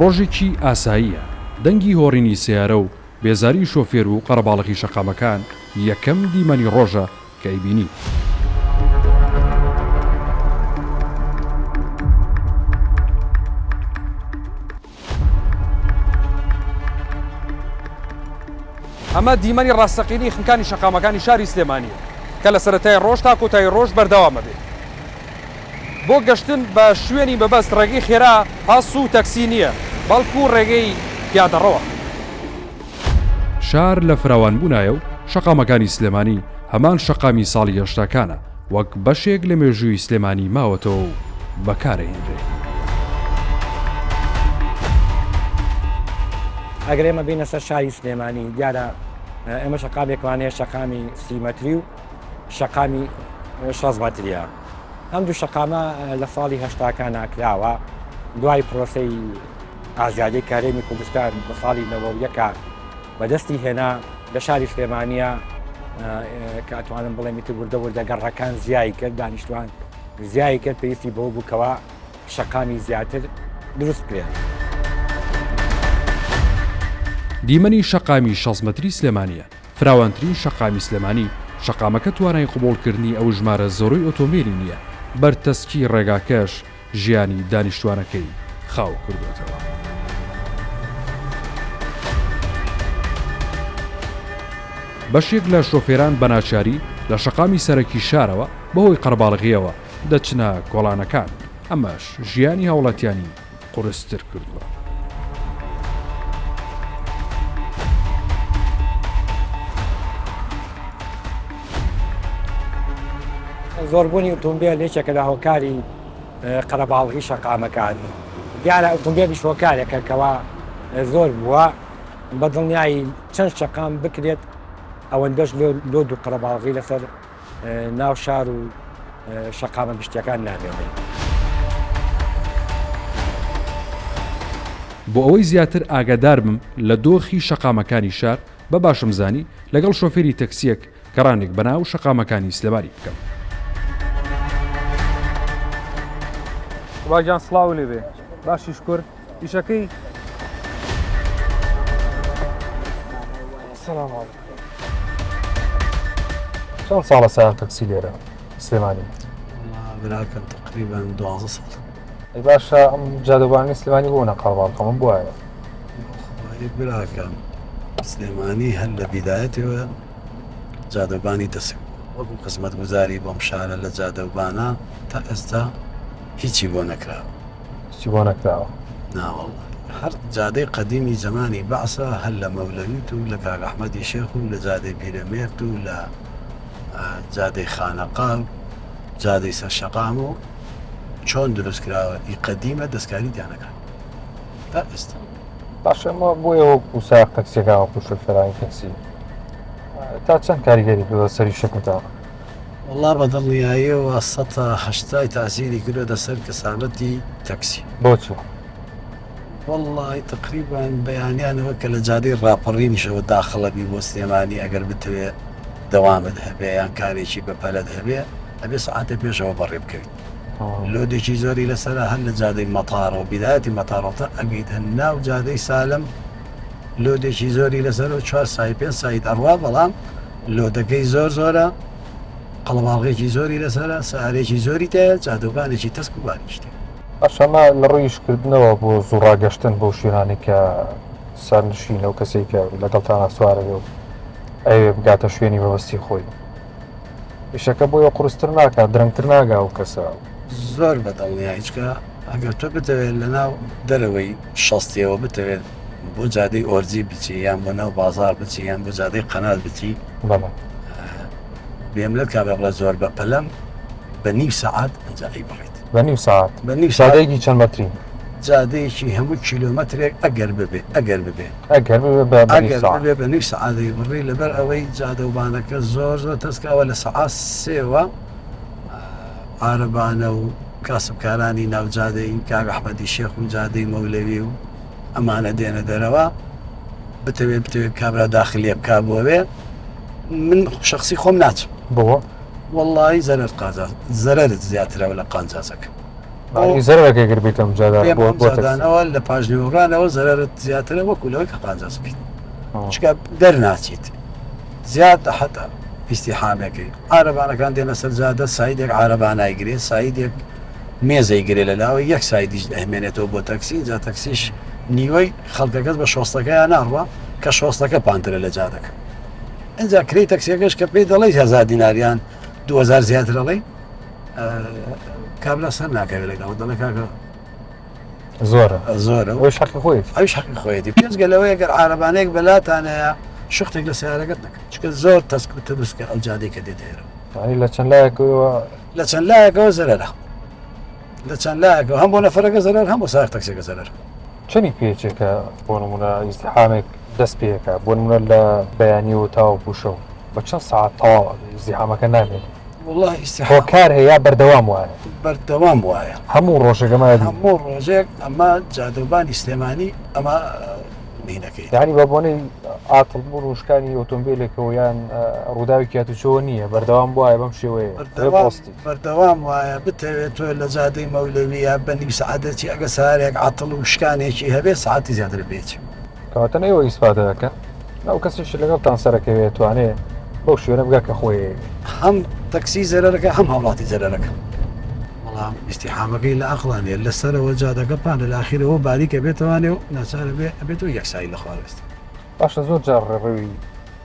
ڕۆژێکی ئاساییە دەنگی هۆڕینی سیارە و بێزاری شۆفێر و قەرەباڵغی شەقامەکان یەکەم دیمەنی ڕۆژە کە ئەیبینی. ئەمە دیمەنی ڕاستەقینی خنکانی شەقامەکانی شاری سلێمانیە کە لە سەرەتای ڕۆژ تا کۆتایی ڕۆژ بەردەوامە بێت. بۆ گەشتن بە شوێنی بەبەست ڕێگەی خێرا پاس و تەکسی نییە، بەڵکو ڕێگەی پیادەڕەوە. شار لە فراوان بوونایە و شەقامەکانی سلێمانی هەمان شەقامی ساڵی هێشتاکانە وەک بەشێک لە مێژووی سلێمانی ماوەتەوە و بەکارەهێنرێ. ئەگەر ئێمە بینە سەر شاری سلێمانی دیارە ئێمە شەقامێکوانەیە شەقامی 30 مەتری و شەقامی 6 مەتریە. ئەم دوو شەقامە لە ساڵی هەشتاکان ناکراوە دوای پرۆسەی ئازادی کارێمی کوردستان بە ساڵی 91 بەدەستی هێنا لە شاری سلێمانیە کە ئەتوانم بڵێ میتر وردە گەڕەکان زیایی کرد، دانیشتوان زیایی کرد، پێویستی بۆ بووکەوە شەقامی زیاتر دروست کرێت. دیمەنی شەقامی 6 مەتری سلێمانیە فراوانترین شەقامی سلێمانی. شەقامەکە توانای قبولکردنی ئەو ژمارە زۆرەی ئۆتۆمبیلی نییە، بەرتەسکی ڕێگاکەش ژیانی دانیشتوانەکەی خاو کردوێتەوە. بەشێک لە شۆفێران بەناچاری لە شەقامی سەرەکی شارەوە بەهۆی قەرەباڵغیەوە دەچنە گۆڵانەکان، ئەمەش ژیانی هاوڵاتیانی قورستر کردووە. زۆربوونی ئۆتۆمبیل لێچێکە لە هۆکاری قەرەباڵغی شەقامەکان. دیارە ئۆتۆمبیلی شۆکارێکە کەوا زۆر بووە بە دڵنیایی چەند شەقام بکرێت ئەوەندەش لۆ دوو قەرەباڵغی لەسەر ناو شار و شەقامە گشتیەکان نامێنێت. بۆ ئەوەی زیاتر ئاگادار بم لە دۆخی شەقامەکانی شار بە باشم زانی لەگەڵ شۆفێری تەکسیەک کەڕانێک بەناو شەقامەکانی سلێمانی بکەم. باجان سڵاو لێبێ، باشی شکر، ئیشەکەی سلام علیکم. چەند ساڵە سایق تەکسی لێرە سلێمانی؟ براکەم تقریبا 12 ساڵ. ئەی باشە ئەم جادەوانی سلێمانی بۆ نەقەڵباڵ من بواە براکەم سلێمانی هەر لە بیدایەتەوە جادەوانی دەست وەکو خزمەت گوزاری بۆم شارە لە جادەوبانە تا ئێستا هیچی بۆ نەکراوە. هیچی بۆ نەکراوە؟ ناوەڵ هەر جادەی قەدیمی زمانی بەعسە هەر لە مەولەویت و لە کاک ئەحمەدی شێخ و لە جادەی پیرەمێرد و لە جادەی خانەقا و جادەی سەرشەقام و چۆن دروست کراوە ئی قەدیمە دەستکاری دیانەکان تا ئێستا. باشەمە بۆیەوە و سایق تەکسیەکان وەکو شۆفێرانی تەکسی تا چەند کاریگەری کردووە سەری شەکتان؟ وەڵا بەدڵنیاییەوە 180 تاسیری کردووە سەر کەسابەتی تەکسی. بۆچی؟ وەڵڵی تقریبان بەیانیانەوە کە لە جادەی ڕاپەڕینیشەوە داخڵەبی بۆ سلێمانی ئەگەر بتوێت دەوامت هەبێ یان کارێکی بەپەلەت هەبێ ئەبێ سەعاتە پێشەوە بەڕێ بکەویت. لۆدێکی زۆری لەسەرە هەر لە جادەی مەتارەوە بیدایەتی مەتارۆتە ئەگەیت هەن ناو جادەی سالم لۆدێکی زۆری لەسەرەوە 4 سای 5 ساید ئەڕوا، بەڵام لۆدەکەی زۆر زۆرە، قەڵەباڵغێکی زۆری لەسەرە، سەعارێکی زۆری تایە، جادەوگانێکی تەسک و بانیشتێ. باشەمە لە ڕۆیشکردنەوە بۆ زوڕاگەشتن بۆ شوێنانی کە سەرنشینە و کەسێک کە لەگەڵتانە سوارەوە و ئەوێ بگاتە شوێنی بەبەستی خۆی ئیشەکە بۆیە قورستر ناکات، درەنگتر ناگا و کەسە زۆر بەدڵنیا هیچکە ئەگەر تۆ بتەوێت لە ناو دەرەوەی شەستیەوە بتەوێت بۆ جادەی ئۆرجی بچی یان بۆ ناو بازار بچی یان بۆ جادەی قەنات بچی، بەڵێ بێم لە کابێڵە زۆر بە پەلەم بە نیو سەعات ئەنجایی بڕێت. بە نیو ساعت؟ بە نیو سادەیەکی چەند مەتری؟ جادەیەکی هەموو کیلۆمەترێک ئەگەر ببێ ئەگەر ببێ بە نیو سەعاتەی بڕی لەبەر ئەوەی جادەوبانەکە زۆر زۆر تەسکاوە لە سەعات 3ەوە عارەبانە و کاسبکارانی ناوجادەی کاک ئەحمەدی شێخ و جادەی مەولەوی و ئەمانە دێنە دەرەوە بتەوێت کابرا داخلیە بکا بۆوێ من شخصی خۆم ناچم. بۆ؟ وەڵڵی زەرەرت زیاترەوە لە قانجازەکە. زەرەکە گربیتم جادار بۆ زادانەوە لە پاژنیوڕانەوە زەرت زیاترە وەکو لەوەی کە قازاز بکەیت چکە دەرناچیت زیاد حتا ئیستیحامەکەی عارەبانەکان دێنە سەر جادە سایدێک عارەبان نایگرێت سایدێک مێزەیگرێت لە لاوە یەک سایدیش ئەهمێنێتەوە بۆ تەکسی جا تەکسیش نیوەی خەڵکەکەت بە شۆستەکەیان ناڕوە کە شۆستەکە پانترە لە جادەکە ئەجا کری تەکسیەکەش کە پێی دەڵی 1000 دیناریان 2000 زیاتر دەڵی کابرا سەر ناکەوێت لەگەڵ دەڵێ کاکە زۆرە ئەوش حەقی خۆیت ئەوش حەقی خۆیەتی پێنجگەلەوەی ئەگەر عارەبانەیەک بەلاتانەیە شختێک لە سیارەکەت نەکە چکە زۆر تەسکوت دروستکە ئەو جادەی کە دێت ئێرە لە چەند لایەکەوە لە چەند لایەکەوە زەرەرە لە چەند لایەکەوە هەم بۆ نەفەرەکە زەرەر هەم بۆ ساق تەکسیەکە زەرەر چەندی پێچێکە بۆ نمونە ئیزدیحامێک دەست پێەکە بۆ نمونە لە بەیانی و تاوە پوشە بە چەند ساعت تەواو ئیزدیحامەکە نامێت والله بۆ ئیستیحام کار هەیە بەردەوام وایە بەردەوام وایە هەموو ڕۆژێکەمە هەموو ڕۆژێک ئەمە جادوبانی سلێمانی ئەمە نینەکەی یانی بە بۆنەی ئاتڵ بوون وشکانی ئۆتۆمبیلێکەوە یان ڕووداوی کاتوچەوە نییە بەردەوام وایە بەم شێوەیە پۆستی بەردەوام وایە بتەوێت تۆ لە جادەی مەولەویە بە نیم سەعاتێکی ئەگە سارێک عاتڵ و شکانێکی هەبێت ساعتی زیاتر بێت کەواتە نەوە ئیسپادە دەکە ئەو کەسیش لەگەڵتان سەرەکەوێت توانێت بەو شوێنە بگا کە خۆی هەم تەکسی زەرەرەکە هەم هاوڵاتی زەرەرەکە بەڵام ئیستیحامەکەی لە ئەخڵانێ لەسەرەوە جادەکە پانە لە ئاخیرەوە باریکە بێتوانێ و ناچارە بێت و یەکسایی لە خوارست باشە زۆر جار ڕێڕەوی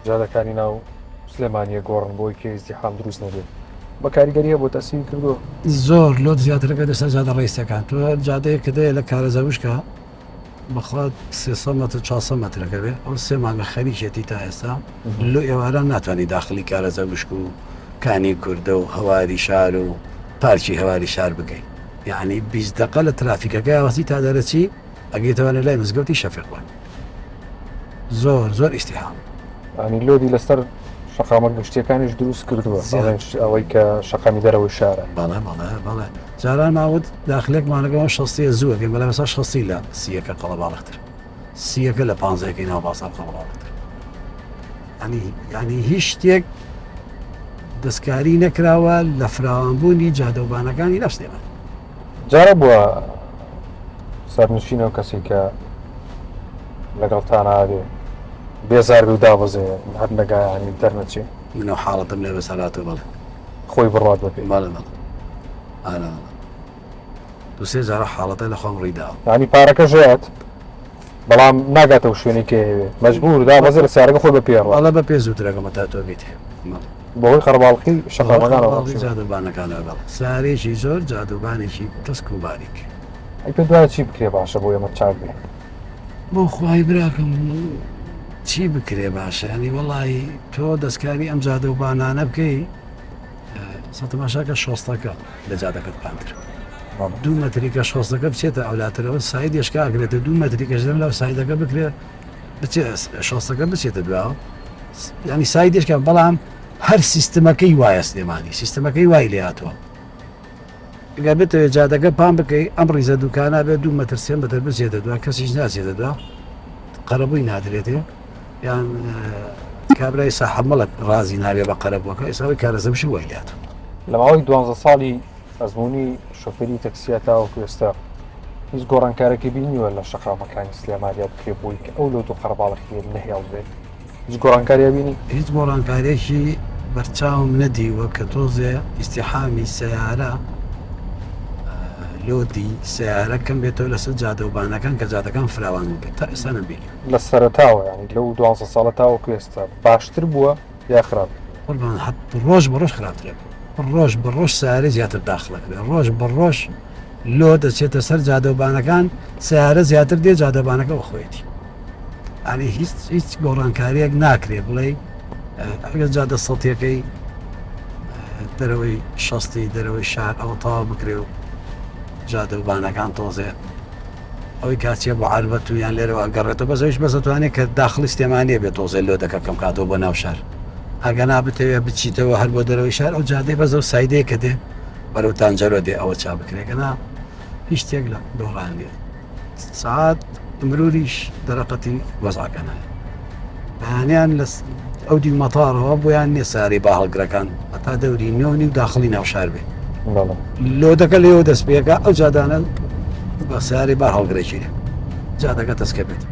جادەکانی ناو سلێمانیە گۆڕن بۆی کە ئیزدیحام دروست نەبێت بە کاریگەریە بۆ تەسیری کردووە زۆر لۆت زیاترەکە لەسەر جادە ڕێستەکان تۆ جادەیە کە دەیە لە کارەزەوشکە بەخوات 300 متر 400 مترەکە بێ ئەو سێ مانگە خەریکێتی تا ئێستا لۆ ئێواران ناتوانانی داخلی کارەزەوشک و کانی کووردە و هەواری شار و پارکی هەواری شار بکەیت یعنی 20 دقە لە ترافیکەکە وەسی تا دەرەچی ئەگەیتوانێت لای مزگەوتی شەفیقوان زۆر ئیستیحام ئەنی لۆدی لەسەر شەقامە گشتیەکانیش دروست کردووە ئەوەی کە شەقامی دەرەوەی شارە بەڵێ جاران ماوت داخلێکمانەکەەوە شەستی زووەکەین بەلا مەسا شەستی لە سیەکە قەڵەباڵختر سیەکە لە 15ەکەی ناو باسا قەڵەباڵختر ینی هیچ شتێک دەستکاری نەکراوە لە فراوانبوونی جادەوبانەکانی نەفسێمە جارە بووە سەرنشینەوە کەسی کە لەگەڵتان ئاێ بێزار و دابەزێ هەر نەگایانی دەرنەچێ منەوە حاڵەتم لێ بەسەراتە بڵێ خۆی بڕات بە پێی ماڵە دو سێ جارە حاڵەتە لە خۆم ڕیداوە ینی پارەکە ژێت بەڵام ناگاتەوە شوێنی کێوێ مەجبور دابەزێ لە سیارەکە خۆی بە پێڕوە ئەڵە بە پێ زووترەکەمە تا تۆ بیت بۆی خەرباڵقی شەقامەکانەوە جادوبانەکانە بڵ سارێکی زۆر جادوبانێکی تەسک و باریک ئەی پێ دوایە چی بکرێ باشە بۆ ئێمە چاک بێ بۆ خوای براکەم چی بکرێ باشە ینی وەڵی تۆ دەستکاری ئەم جادوبانانە بکەی سەتەماشاکە شۆستەکە لە جادەکەت پانتر 2 متریکە شۆستەکە بچێتە ئەولاترەوە ساید یشکاگرێتە 2 متریکەش دەم لەو سایدەکە بکرێت شۆستەکە بچێتە دواوە ینی سایدێشکە بەڵام هەر سیستمەکەی وایە سلێمانی سیستمەکەی وای لێ هاتووە ئەگەر بێتەوێت جادەکە پام بکەی ئەم ڕیزە دوکانە بێت 2 متر 3 متر بچێتە دوا کەسیش ناچێتە دوا قەرەبووی نادرێتێ یان کابرای ساحەمەڵک ڕازی نابێ بە قەرەبووەکە ئێساوی کارەزەوشی وای لێ هاتووە لە ماوەی 12 ساڵی ئەزمموی شۆفێری تەکسیە تاوەکو ئێستا هیچ گۆڕانکارێکی بینیوە لە شەقامەکانی سلێمانیا بکرێ بووی کە ئەو لۆ و قەرباڵەخی نەهێڵ بێت هیچ گۆڕانکاریە بینی هیچ گۆڕانکارێکی بەرچاوم نەدیوە کە تۆزێ ئیستیحامی سیارە لۆدی سیارە کەم بێتەوە لەسەر جادەوبانەکان کە جادەکان فراوان بێت تا ئێستا نەبینی لە سەرەتاوە ینی لەو 12 ساڵە تاوەکو ئێستا باشتر بووە یا خراپ قوربان ڕۆژ بە ڕۆژ خراپترێ ڕۆژ بە ڕۆژ سیارە زیاتر داخڵەکرێ ڕۆژ بە ڕۆژ لۆ دەچێتە سەر جادەوبانەکان سیارە زیاتر دێ جادەبانەکە بە خۆیەتی ئەنی هیچ گۆڕانکاریەک ناکرێ بڵێ ئەگەر جادە سەڵتیەکەی دەرەوەی شەستی دەرەوەی شار ئەوە تاوا بکرێ و جادەوبانەکان تۆزێ ئەوەی کاتیە بۆ عربەت و یان لێرەوە گەڕێتەوە بەزەویش بەزەتوانێت کە داخلی سلێمانیە بێت تۆزێ لۆ دەکە کەم کاتەوە بۆ ناو شار ئەگەنا بتەوێت بچیتەوە هەر بۆ دەرەوەی شار ئەو جادەی بەزە و سایدەیە کە دێ بەرەو تانجەرۆ دێ ئەوە چا بکرێگەنا هیچ شتێک لە دۆڕان دێت سعات مروریش دەرەقەتی وەزعەکەنە بەیانیان لە ئەو دی مەتارەوە بۆیان نییە ساری با هەڵگرەکان هەتا دەوری نێونی و داخلی ناو شار بێ بەڵێ لۆدەکە لێەوە دەست پێەکە ئەو جادانە بە سیاری بار هەڵگرێکی جادەکە دەستکە بێت